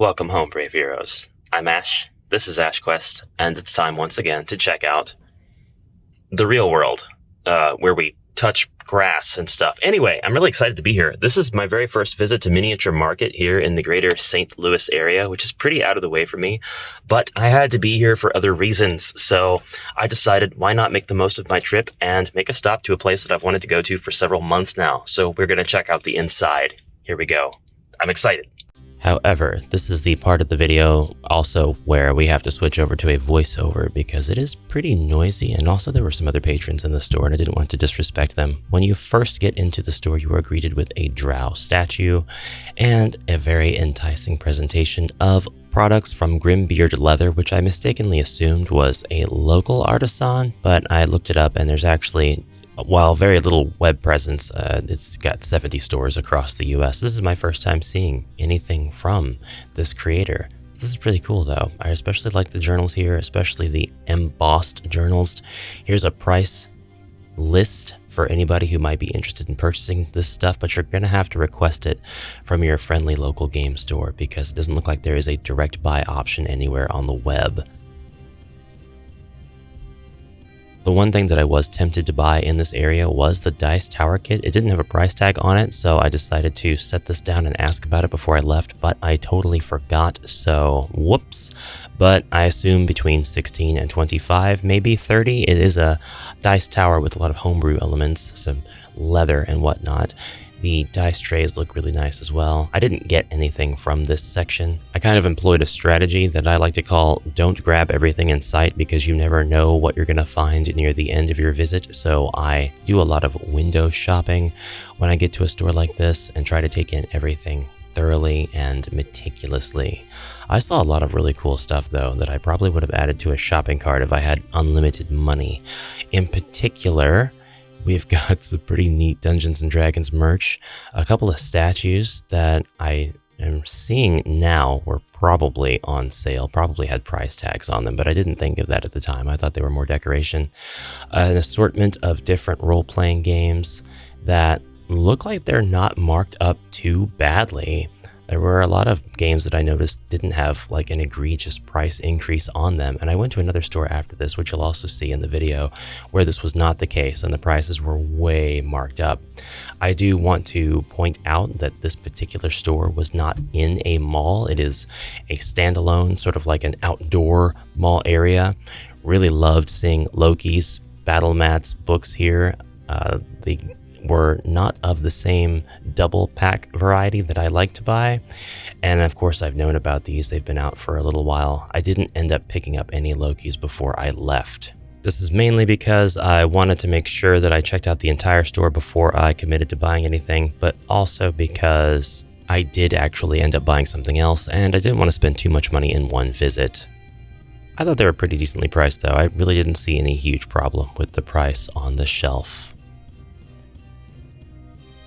Welcome home, brave heroes. I'm Ash, this is AshQuest, and it's time once again to check out the real world, where we touch grass and stuff. Anyway, I'm really excited to be here. This is my very first visit to Miniature Market here in the greater St. Louis area, which is pretty out of the way for me, but I had to be here for other reasons, so I decided why not make the most of my trip and make a stop to a place that I've wanted to go to for several months now. So we're going to check out the inside. Here we go. I'm excited. However, this is the part of the video also where we have to switch over to a voiceover because it is pretty noisy, and also there were some other patrons in the store and I didn't want to disrespect them. When you first get into the store, you are greeted with a drow statue and a very enticing presentation of products from Grimbeard Leather, which I mistakenly assumed was a local artisan, but I looked it up and there's actually, while very little web presence, it's got 70 stores across the US. This is my first time seeing anything from this creator. This is pretty cool though. I especially like the journals here, especially the embossed journals. Here's a price list for anybody who might be interested in purchasing this stuff, but you're going to have to request it from your friendly local game store because it doesn't look like there is a direct buy option anywhere on the web. The one thing that I was tempted to buy in this area was the Dice Tower Kit. It didn't have a price tag on it, so I decided to set this down and ask about it before I left, but I totally forgot, so whoops. But I assume between 16 and 25, maybe 30. It is a dice tower with a lot of homebrew elements, some leather and whatnot. The dice trays look really nice as well. I didn't get anything from this section. I kind of employed a strategy that I like to call don't grab everything in sight because you never know what you're going to find near the end of your visit. So I do a lot of window shopping when I get to a store like this and try to take in everything thoroughly and meticulously. I saw a lot of really cool stuff though that I probably would have added to a shopping cart if I had unlimited money. In particular, we've got some pretty neat Dungeons & Dragons merch. A couple of statues that I am seeing now were probably on sale, probably had price tags on them, but I didn't think of that at the time. I thought they were more decoration. An assortment of different role-playing games that look like they're not marked up too badly. There were a lot of games that I noticed didn't have like an egregious price increase on them, and I went to another store after this, which you'll also see in the video, where this was not the case and the prices were way marked up. I do want to point out that this particular store was not in a mall. It is a standalone, sort of like an outdoor mall area. Really loved seeing Loki's battle mats books here. They were not of the same double pack variety that I like to buy, and of course I've known about these. They've been out for a little while. I didn't end up picking up any Lokis before I left. This is mainly because I wanted to make sure that I checked out the entire store before I committed to buying anything, but also because I did actually end up buying something else and I didn't want to spend too much money in one visit. I thought they were pretty decently priced though. I really didn't see any huge problem with the price on the shelf.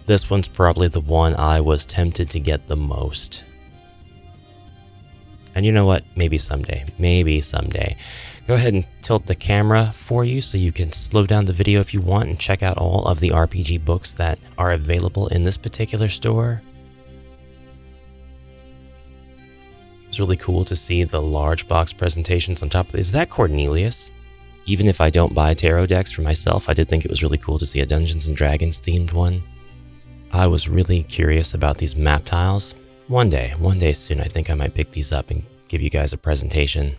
This one's probably the one I was tempted to get the most. And you know what? Maybe someday. Go ahead and tilt the camera for you so you can slow down the video if you want and check out all of the RPG books that are available in this particular store. It's really cool to see the large box presentations on top of it. Is that Cornelius? Even if I don't buy tarot decks for myself, I did think it was really cool to see a Dungeons & Dragons themed one. I was really curious about these map tiles. One day soon, I think I might pick these up and give you guys a presentation.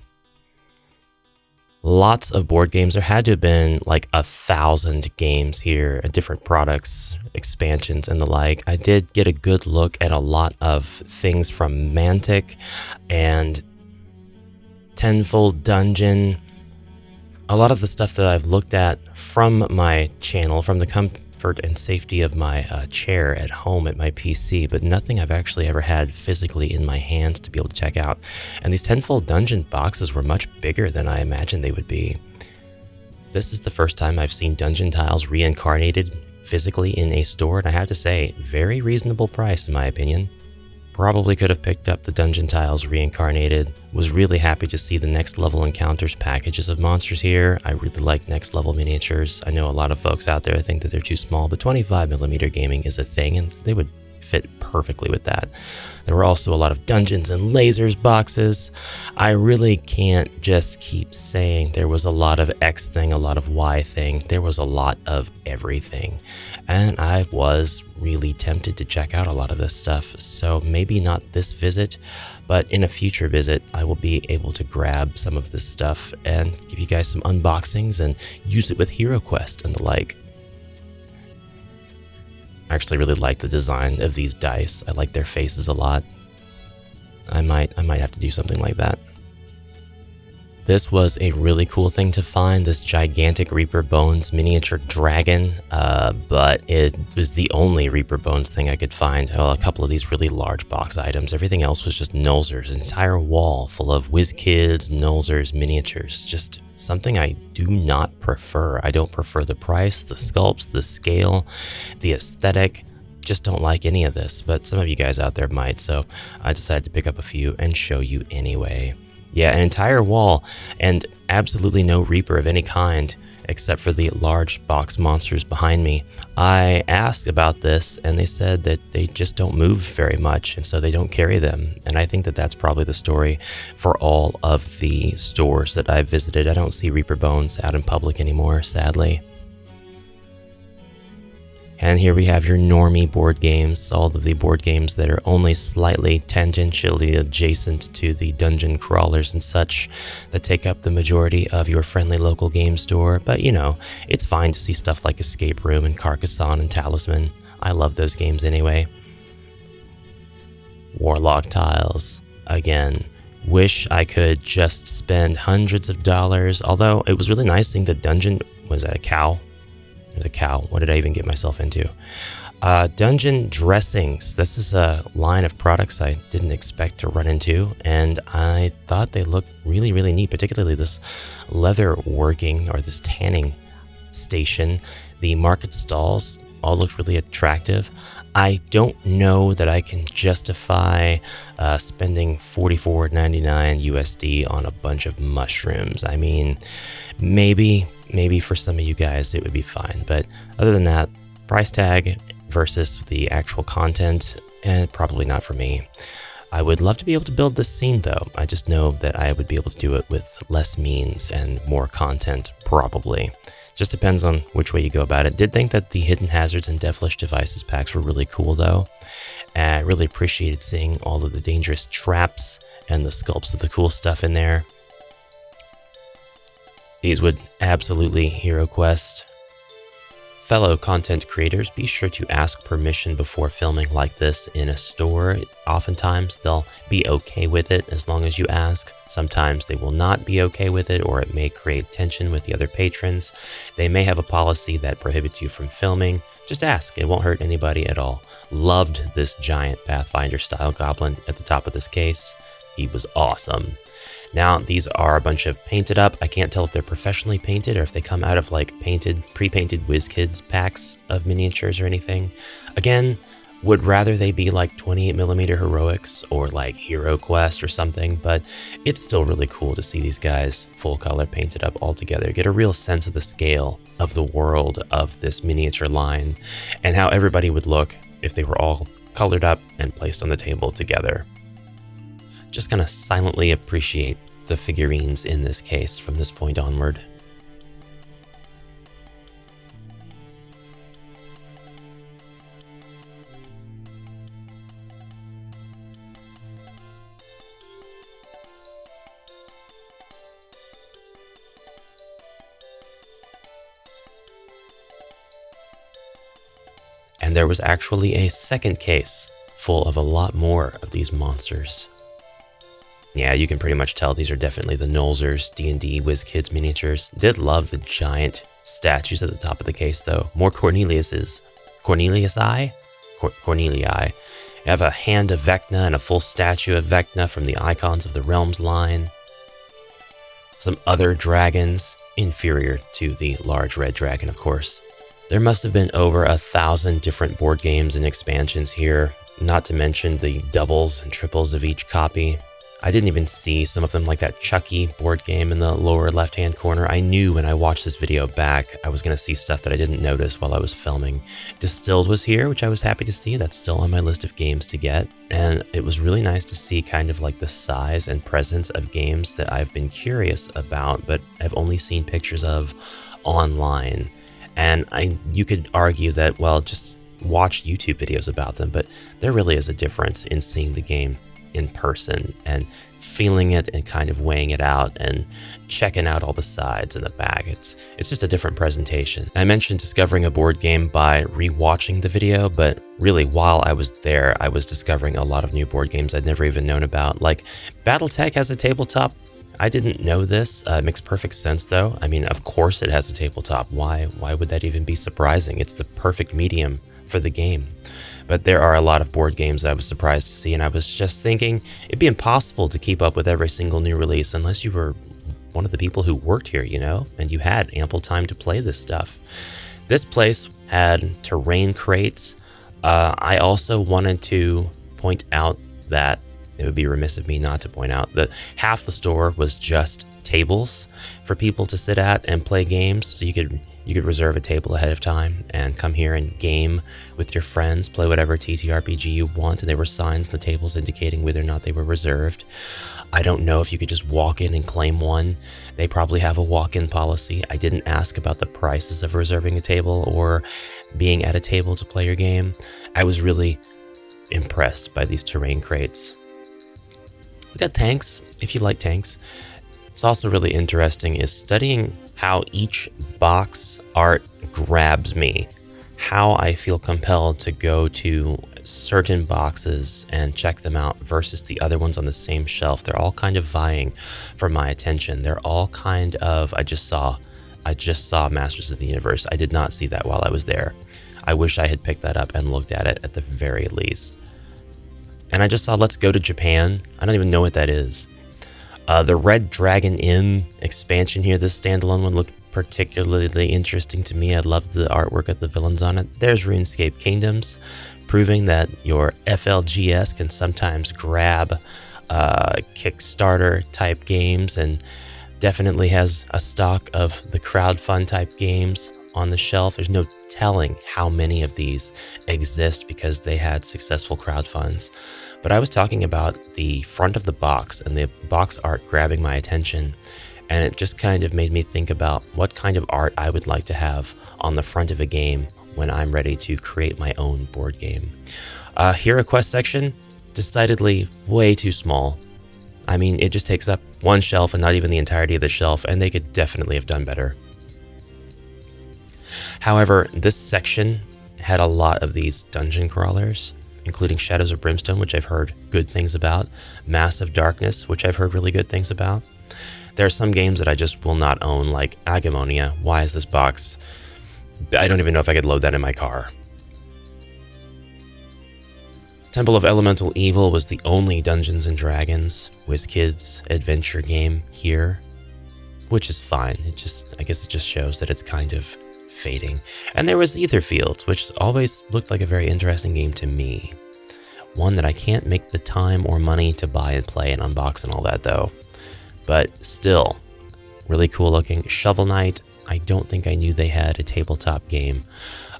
Lots of board games. There had to have been like 1,000 games here, different products, expansions, and the like. I did get a good look at a lot of things from Mantic and Tenfold Dungeon. A lot of the stuff that I've looked at from my channel, from the comfort and safety of my chair at home at my PC, but nothing I've actually ever had physically in my hands to be able to check out. And these Tenfold Dungeon boxes were much bigger than I imagined they would be. This is the first time I've seen dungeon tiles reincarnated physically in a store, and I have to say, very reasonable price in my opinion. Probably could have picked up the dungeon tiles reincarnated. Was really happy to see the next level encounters packages of monsters here. I really like next level miniatures. I know a lot of folks out there think that they're too small, but 25mm gaming is a thing and they would fit perfectly with that. There were also a lot of Dungeons and Lasers boxes. I really can't just keep saying there was a lot of X thing, a lot of Y thing. There was a lot of everything. And I was really tempted to check out a lot of this stuff. So maybe not this visit, but in a future visit, I will be able to grab some of this stuff and give you guys some unboxings and use it with HeroQuest and the like. I actually really like the design of these dice. I like their faces a lot. I might have to do something like that. This was a really cool thing to find, this gigantic Reaper Bones miniature dragon, but it was the only Reaper Bones thing I could find. Well, a couple of these really large box items. Everything else was just Nulzers, an entire wall full of WizKids, Nulzers, miniatures. Just something I do not prefer. I don't prefer the price, the sculpts, the scale, the aesthetic. Just don't like any of this, but some of you guys out there might, so I decided to pick up a few and show you anyway. Yeah, an entire wall, and absolutely no Reaper of any kind, except for the large box monsters behind me. I asked about this, and they said that they just don't move very much, and so they don't carry them. And I think that that's probably the story for all of the stores that I've visited. I don't see Reaper Bones out in public anymore, sadly. And here we have your normie board games, all of the board games that are only slightly tangentially adjacent to the dungeon crawlers and such that take up the majority of your friendly local game store. But you know, it's fine to see stuff like Escape Room and Carcassonne and Talisman. I love those games anyway. Warlock tiles, again. Wish I could just spend hundreds of dollars, although it was really nice seeing the dungeon. Was that a cow? There's a cow. What did I even get myself into? Dungeon dressings. This is a line of products I didn't expect to run into, and I thought they looked really, really neat, particularly this leather working or this tanning station. The market stalls all looked really attractive. I don't know that I can justify spending $44.99 USD on a bunch of mushrooms. I mean, maybe for some of you guys it would be fine, but other than that, price tag versus the actual content, probably not for me. I would love to be able to build this scene though. I just know that I would be able to do it with less means and more content, probably. Just depends on which way you go about it. Did think that the Hidden Hazards and Devilish Devices packs were really cool though. I really appreciated seeing all of the dangerous traps and the sculpts of the cool stuff in there. These would absolutely HeroQuest. Fellow content creators, be sure to ask permission before filming like this in a store. Oftentimes they'll be okay with it as long as you ask. Sometimes they will not be okay with it, or it may create tension with the other patrons. They may have a policy that prohibits you from filming. Just ask, it won't hurt anybody at all. Loved this giant Pathfinder style goblin at the top of this case. He was awesome. Now, these are a bunch of painted up. I can't tell if they're professionally painted or if they come out of like pre-painted WizKids packs of miniatures or anything. Again, would rather they be like 28mm heroics or like HeroQuest or something, but it's still really cool to see these guys full color painted up all together. Get a real sense of the scale of the world of this miniature line and how everybody would look if they were all colored up and placed on the table together. Just gonna silently appreciate the figurines in this case from this point onward. And there was actually a second case full of a lot more of these monsters. Yeah, you can pretty much tell these are definitely the Nulzers D&D WizKids miniatures. Did love the giant statues at the top of the case though. More Cornelius's. Cornelii? Cornelii. You have a hand of Vecna and a full statue of Vecna from the Icons of the Realms line. Some other dragons, inferior to the large red dragon, of course. There must have been over 1,000 different board games and expansions here, not to mention the doubles and triples of each copy. I didn't even see some of them, like that Chucky board game in the lower left-hand corner. I knew when I watched this video back, I was going to see stuff that I didn't notice while I was filming. Distilled was here, which I was happy to see. That's still on my list of games to get. And it was really nice to see kind of like the size and presence of games that I've been curious about, but I've only seen pictures of online. And you could argue that, well, just watch YouTube videos about them, but there really is a difference in seeing the game in person and feeling it and kind of weighing it out and checking out all the sides and the back. It's just a different presentation. I mentioned discovering a board game by rewatching the video, but really while I was there, I was discovering a lot of new board games I'd never even known about. Like BattleTech has a tabletop. I didn't know this. It makes perfect sense though. I mean, of course it has a tabletop. Why would that even be surprising? It's the perfect medium for the game. But there are a lot of board games I was surprised to see, and I was just thinking it'd be impossible to keep up with every single new release unless you were one of the people who worked here, you know, and you had ample time to play this stuff. This place had terrain crates. I also wanted to point out that it would be remiss of me not to point out that half the store was just tables for people to sit at and play games, so you could reserve a table ahead of time and come here and game with your friends, play whatever TTRPG you want, and there were signs on the tables indicating whether or not they were reserved. I don't know if you could just walk in and claim one. They probably have a walk-in policy. I didn't ask about the prices of reserving a table or being at a table to play your game. I was really impressed by these terrain crates. We got tanks, if you like tanks. It's also really interesting is studying how each box art grabs me, how I feel compelled to go to certain boxes and check them out versus the other ones on the same shelf. They're all kind of vying for my attention. They're all kind of, I just saw Masters of the Universe. I did not see that while I was there. I wish I had picked that up and looked at it at the very least. And I just saw Let's Go to Japan. I don't even know what that is. The Red Dragon Inn expansion here, this standalone one looked particularly interesting to me. I loved the artwork of the villains on it. There's RuneScape Kingdoms, proving that your FLGS can sometimes grab Kickstarter type games, and definitely has a stock of the crowdfund type games on the shelf. There's no telling how many of these exist because they had successful crowdfunds. But I was talking about the front of the box and the box art grabbing my attention, and it just kind of made me think about what kind of art I would like to have on the front of a game when I'm ready to create my own board game. Hero Quest section, decidedly way too small. I mean, it just takes up one shelf and not even the entirety of the shelf, and they could definitely have done better. However, this section had a lot of these dungeon crawlers, including Shadows of Brimstone, which I've heard good things about, Massive Darkness, which I've heard really good things about. There are some games that I just will not own, like Agamonia. Why is this box? I don't even know if I could load that in my car. Temple of Elemental Evil was the only Dungeons & Dragons WizKids adventure game here, which is fine. I guess it just shows that it's kind of fading. And there was Aetherfields, which always looked like a very interesting game to me. One that I can't make the time or money to buy and play and unbox and all that though. But still, really cool looking. Shovel Knight, I don't think I knew they had a tabletop game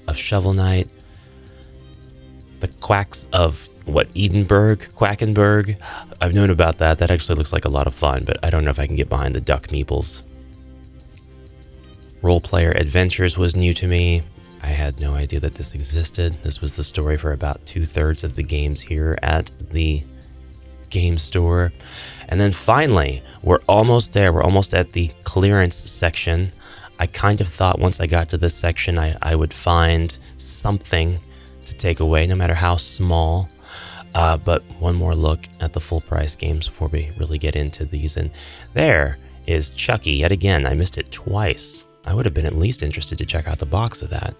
of Shovel Knight. The Quacks of, Quackenberg? I've known about that. That actually looks like a lot of fun, but I don't know if I can get behind the duck meeples. Role Player Adventures was new to me. I had no idea that this existed. This was the story for about 2/3 of the games here at the game store. And then finally, we're almost there. We're almost at the clearance section. I kind of thought once I got to this section, I would find something to take away, no matter how small. But one more look at the full price games before we really get into these. And there is Chucky. Yet again, I missed it twice. I would have been at least interested to check out the box of that.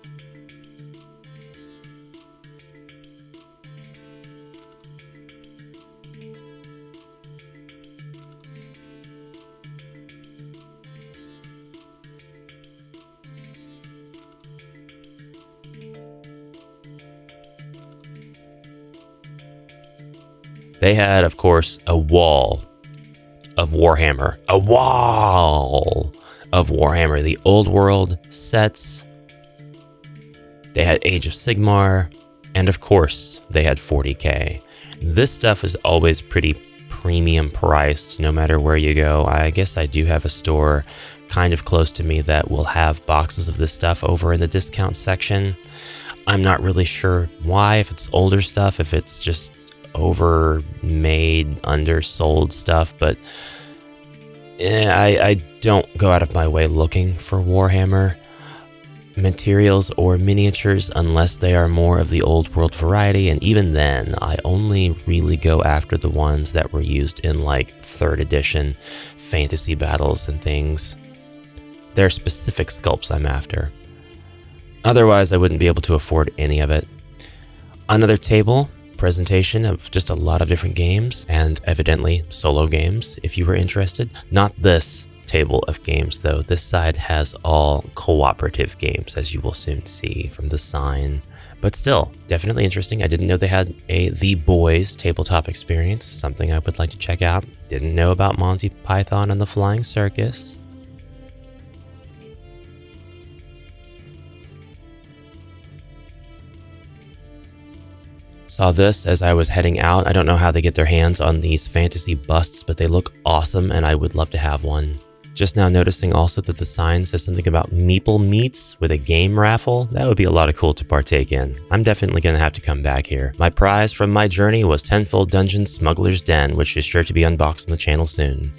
They had, of course, a wall of Warhammer. A wall of Warhammer. The old world sets. They had Age of Sigmar. And of course, they had 40K. This stuff is always pretty premium priced no matter where you go. I guess I do have a store kind of close to me that will have boxes of this stuff over in the discount section. I'm not really sure why, if it's older stuff, if it's just overmade, undersold stuff, but I don't go out of my way looking for Warhammer materials or miniatures unless they are more of the old world variety, and even then I only really go after the ones that were used in like 3rd edition fantasy battles and things. They're specific sculpts I'm after. Otherwise I wouldn't be able to afford any of it. Another table presentation of just a lot of different games, and evidently solo games if you were interested. Not this table of games though. This side has all cooperative games, as you will soon see from the sign. But still, definitely interesting. I didn't know they had a The Boys tabletop experience, something I would like to check out. Didn't know about Monty Python and the Flying Circus. Saw this as I was heading out. I don't know how they get their hands on these fantasy busts, but they look awesome and I would love to have one. Just now noticing also that the sign says something about Meeple Meets with a game raffle. That would be a lot of cool to partake in. I'm definitely going to have to come back here. My prize from my journey was Tenfold Dungeon Smuggler's Den, which is sure to be unboxed on the channel soon.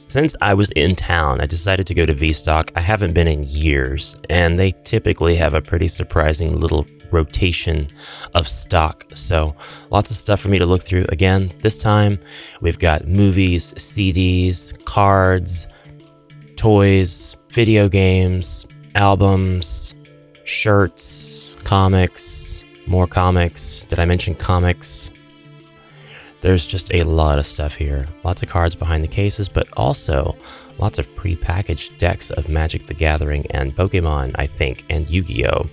Since I was in town, I decided to go to V-Stock. I haven't been in years, and they typically have a pretty surprising little rotation of stock. So lots of stuff for me to look through. Again, this time we've got movies, CDs, cards, toys, video games, albums, shirts, comics, more comics. Did I mention comics? There's just a lot of stuff here. Lots of cards behind the cases, but also lots of pre-packaged decks of Magic the Gathering and Pokemon, I think, and Yu-Gi-Oh!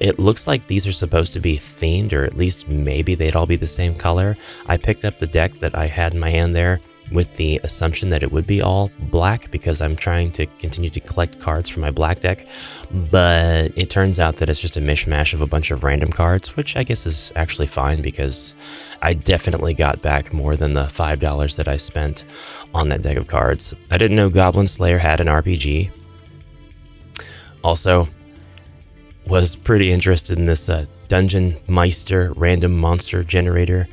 It looks like these are supposed to be themed, or at least maybe they'd all be the same color. I picked up the deck that I had in my hand there with the assumption that it would be all black because I'm trying to continue to collect cards for my black deck, but it turns out that it's just a mishmash of a bunch of random cards, which I guess is actually fine because I definitely got back more than the $5 that I spent on that deck of cards. I didn't know Goblin Slayer had an RPG. Also, was pretty interested in this Dungeon Meister random monster generator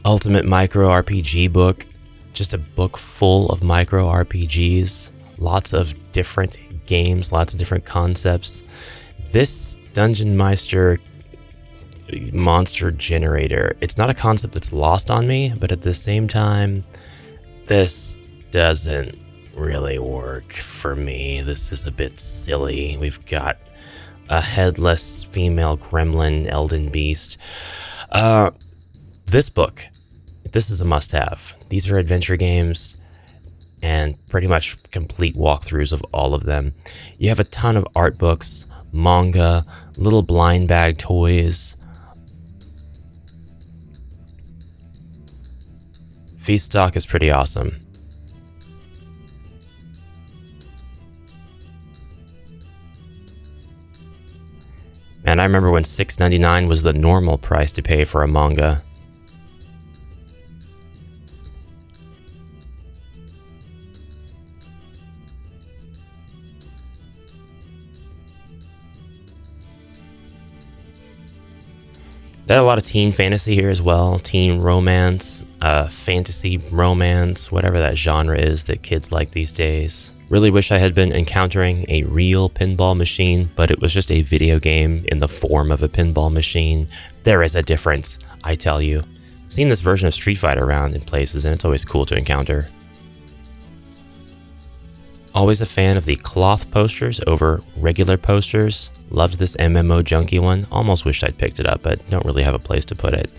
ultimate micro RPG book. Just a book full of micro RPGs, lots of different games, lots of different concepts. This Dungeon Meister monster generator, it's not a concept that's lost on me, but at the same time, this doesn't really work for me. This is a bit silly. We've got a headless female gremlin Elden Beast. This book, this is a must-have. These are adventure games and pretty much complete walkthroughs of all of them. You have a ton of art books, manga, little blind bag toys. V-Stock is pretty awesome. And I remember when $6.99 was the normal price to pay for a manga. They had a lot of teen fantasy here as well, teen romance, fantasy romance, whatever that genre is that kids like these days. Really wish I had been encountering a real pinball machine, but it was just a video game in the form of a pinball machine. There is a difference, I tell you. Seen this version of Street Fighter around in places, and it's always cool to encounter. Always a fan of the cloth posters over regular posters. Loves this MMO junkie one. Almost wished I'd picked it up, but don't really have a place to put it.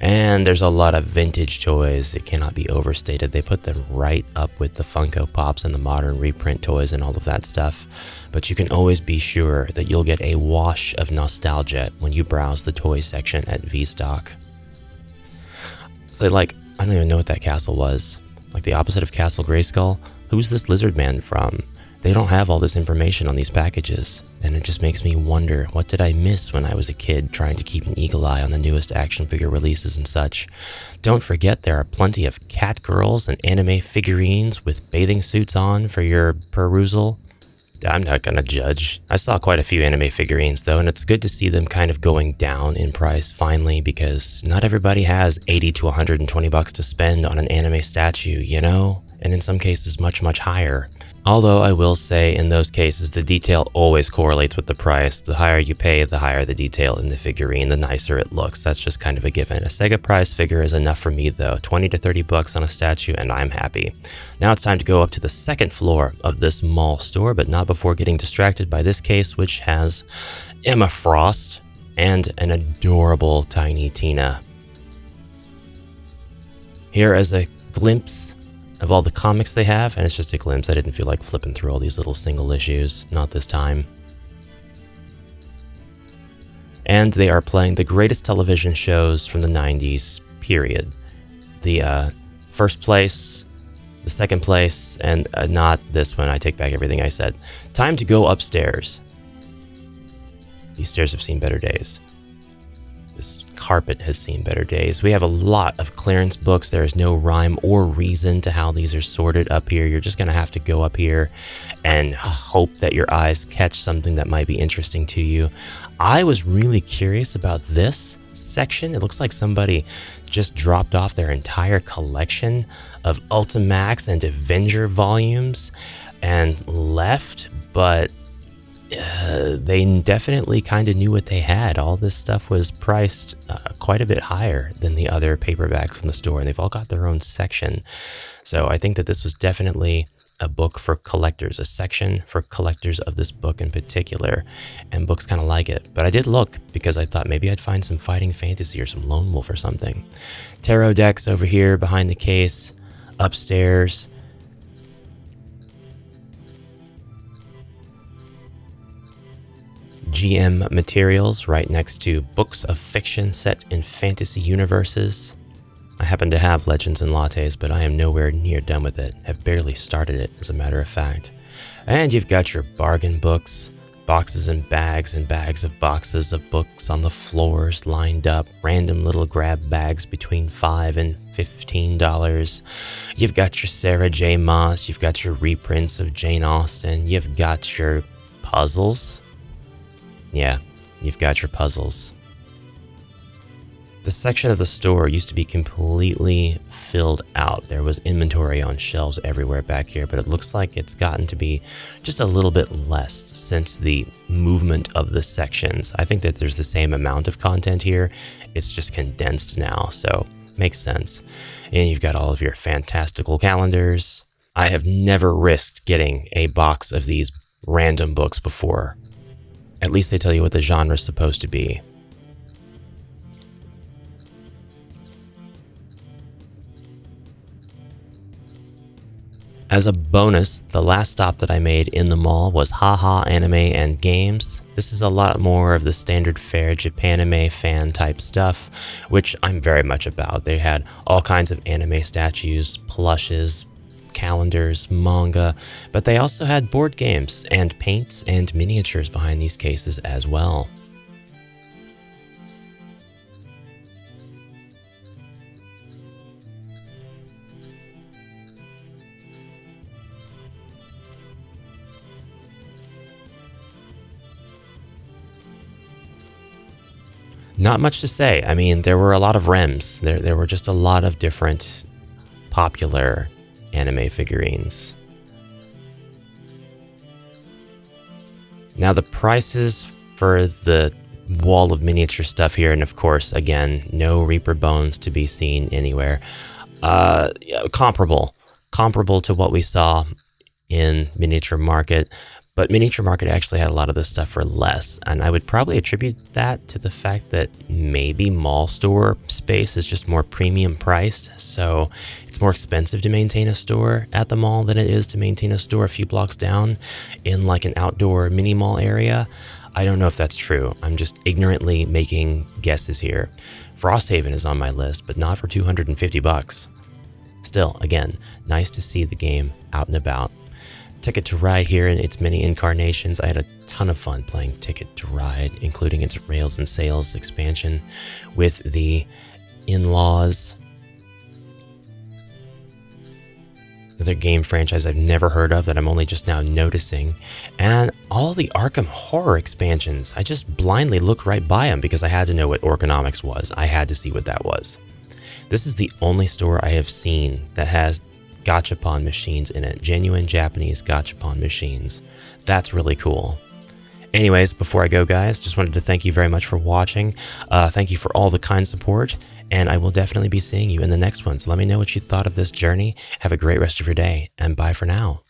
And there's a lot of vintage toys. It cannot be overstated. They put them right up with the Funko Pops and the modern reprint toys and all of that stuff. But you can always be sure that you'll get a wash of nostalgia when you browse the toy section at V-Stock. So like I don't even know what that castle was. Like the opposite of Castle Grayskull? Who's this lizard man from? They don't have all this information on these packages, and it just makes me wonder, what did I miss when I was a kid trying to keep an eagle eye on the newest action figure releases and such? Don't forget there are plenty of cat girls and anime figurines with bathing suits on for your perusal. I'm not gonna judge. I saw quite a few anime figurines though, and it's good to see them kind of going down in price finally, because not everybody has 80 to 120 bucks to spend on an anime statue, you know? And in some cases much, much higher. Although I will say in those cases, the detail always correlates with the price. The higher you pay, the higher the detail in the figurine, the nicer it looks. That's just kind of a given. A Sega prize figure is enough for me though. 20 to 30 bucks on a statue and I'm happy. Now it's time to go up to the second floor of this mall store, but not before getting distracted by this case, which has Emma Frost and an adorable Tiny Tina. Here is a glimpse of all the comics they have, and it's just a glimpse. I didn't feel like flipping through all these little single issues, not this time. And they are playing the greatest television shows from the 90s, period. The first place, the second place, and not this one. I take back everything I said. Time to go upstairs. These stairs have seen better days. This carpet has seen better days. We have a lot of clearance books. There is no rhyme or reason to how these are sorted up here. You're just going to have to go up here and hope that your eyes catch something that might be interesting to you. I was really curious about this section. It looks like somebody just dropped off their entire collection of Ultimax and Avenger volumes and left, but they definitely kind of knew what they had. All this stuff was priced quite a bit higher than the other paperbacks in the store, and they've all got their own section. So I think that this was definitely a book for collectors, a section for collectors of this book in particular, and books kind of like it. But I did look because I thought maybe I'd find some fighting fantasy or some Lone Wolf or something. Tarot decks over here behind the case, upstairs. GM materials right next to books of fiction set in fantasy universes. I happen to have Legends and Lattes, but I am nowhere near done with it. Have barely started it, as a matter of fact. And you've got your bargain books, boxes and bags of boxes of books on the floors lined up, random little grab bags between $5 and $15. You've got your Sarah J. Maas, you've got your reprints of Jane Austen, you've got your puzzles. Yeah, you've got your puzzles. The section of the store used to be completely filled out. There was inventory on shelves everywhere back here, but it looks like it's gotten to be just a little bit less since the movement of the sections. I think that there's the same amount of content here. It's just condensed now, so makes sense. And you've got all of your fantastical calendars. I have never risked getting a box of these random books before. At least they tell you what the genre is supposed to be. As a bonus, the last stop that I made in the mall was Haha Anime and Games. This is a lot more of the standard fare Japanime fan type stuff, which I'm very much about. They had all kinds of anime statues, plushes, calendars, manga, but they also had board games and paints and miniatures behind these cases as well. Not much to say. I mean, there were a lot of REMs. There were just a lot of different popular anime figurines. Now the prices for the wall of miniature stuff here, and of course, again, no Reaper bones to be seen anywhere. Comparable to what we saw in Miniature Market, but Miniature Market actually had a lot of this stuff for less, and I would probably attribute that to the fact that maybe mall store space is just more premium priced, so it's more expensive to maintain a store at the mall than it is to maintain a store a few blocks down in like an outdoor mini mall area. I don't know if that's true. I'm just ignorantly making guesses here. Frosthaven is on my list, but not for 250 bucks. Still, again, nice to see the game out and about. Ticket to Ride here in its many incarnations. I had a ton of fun playing Ticket to Ride, including its Rails and Sails expansion with the in-laws. Another game franchise I've never heard of that I'm only just now noticing. And all the Arkham Horror expansions. I just blindly looked right by them because I had to know what Orconomics was. I had to see what that was. This is the only store I have seen that has gachapon machines in it. Genuine Japanese gachapon machines. That's really cool. Anyways, before I go, guys, just wanted to thank you very much for watching. Thank you for all the kind support, and I will definitely be seeing you in the next one. So let me know what you thought of this journey. Have a great rest of your day, and bye for now.